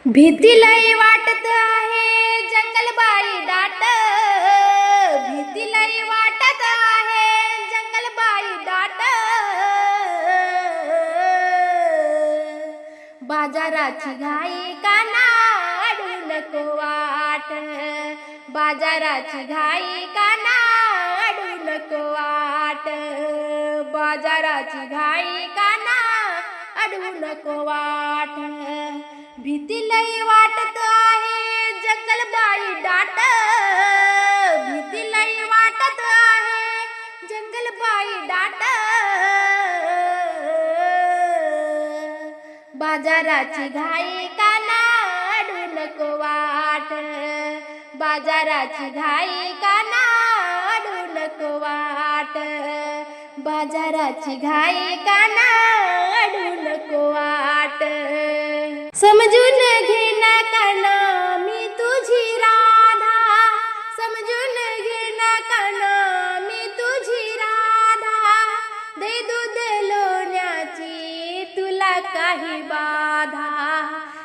भीती लई वाटत आहे जंगलबाई दाट, भीती लई वाटत आहे जंगलबाई दाट। बाजाराची घाई काना अडू नको वाट, बाजाराची घाई काना अडू नको वाट, बाजाराची घाई काना अडू नको वाट। भीती लई वाटत आहे जंगलबाई दाट, भीती लई वाटत आहे जंगलबाई दाट। बाजाराची घाई काना अडू नको वाट, बाजाराची घाई काना अडू नको वाट, बाजाराची घाई काना अडू नको वाट। समजून घे ना काना मी तुझी राधा, समजून घे ना काना मी तुझी राधा। दे दूध लोण्याची तुला काही बाधा,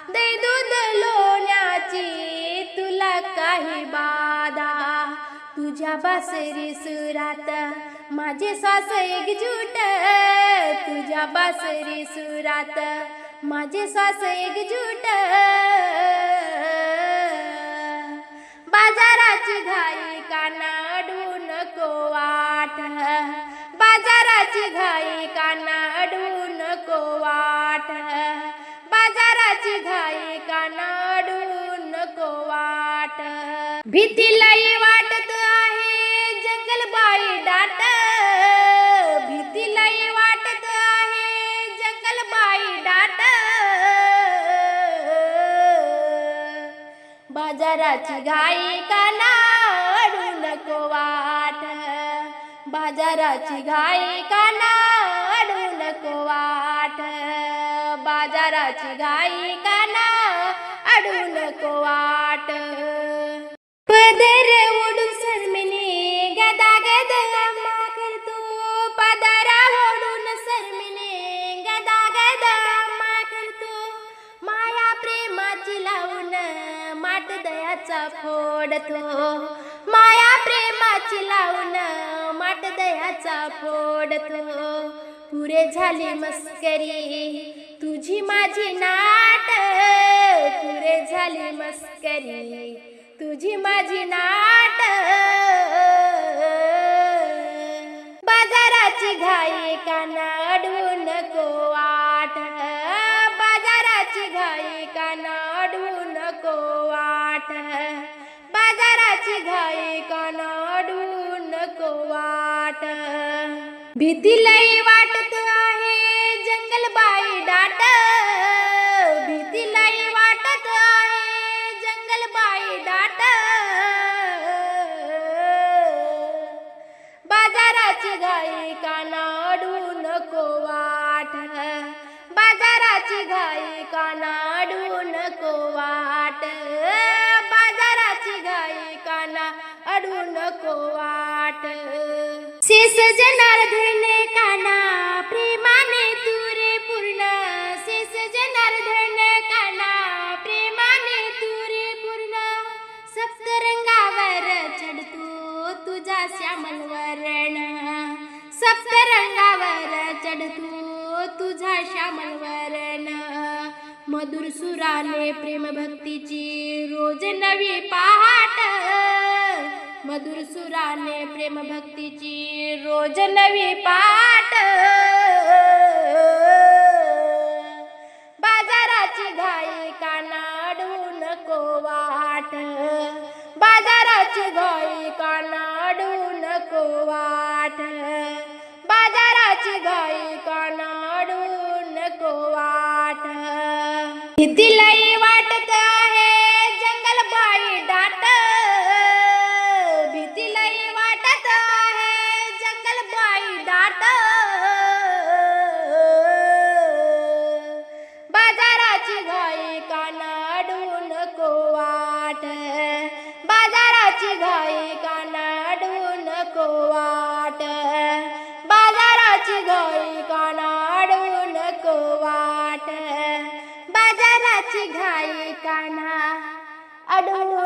दे दूध लोण्याची तुला काही बाधा। तुझ्या बासरी सुरात माझे श्वास एकजूट, तुझ्या बासरी सुरात माझे श्वास एकजूट। बाजाराची घाई काना अडू नको वाट, बाजाराची घाई काना अडू नको वाट, बाजाराची घाई काना अडू नको वाट। भीती लई वाटत आहे जंगलबाई दाट, भीती लई वाटत आहे जंगलबाई दाट। बाजाराची घाई काना अडू नको वाट, बाजाराची घाई काना अडू नको वाट, बाजाराची घाई काना अडू नको वाट। पदर ओढून शर्मीने गदा गदा करतो, पदरा ओढून शर्मीने गदा गदा करतो। माया प्रेमाची लावून माट दयाचा फोडतो, माया प्रेमाची लावून माट दयाचा फोडतो। पुरे झाली मस्करी तुझी माझी नाट, पुरे झाली मस्करी तुझी माझी नाट। बाजाराची घाई काना अडू नको वाट, बाजाराची घाई काना अडू नको वाट, बाजाराची घाई काना अडू नको वाट। भीती लई वाटत आहे जंगलबाई दाट, भीती लई वाटत आहे जंगलबाई दाट। बाजाराची घाई काना अडू नको वाट, बाजाराची घाई काना अडू नको वाट, बाजाराची घाई काना अडू नको वाट। शेष जनार्दन काना प्रेमाने तुरे पूर्ण, शेष जनार्दन काना प्रेमाने तुरे पूर्ण। सप्तरंगावर चढतो तुझा श्यामल वर्ण, सप्तरंगावर चढतो तुझा श्यामल वर्ण। मधुर सुराने प्रेम भक्तीची रोज नवी पहाट, मधुर सुराने प्रेम भक्तीची रोज नवी पहाट। बाजाराची घाई काना अडू नको वाट, बाजाराची घाई काना अडू नको वाट, बाजाराची घाई काना अडू नको वाट। भीती लई वाटत आहे जंगलबाई दाट, भीती लई वाटत आहे जंगलबाई दाट। बाजाराची घाई काना अडू नको वाट, बाजाराची घाई काना अडू नको वाट, बाजाराची घाई काना अडू नको वाट, बाजाराची अडू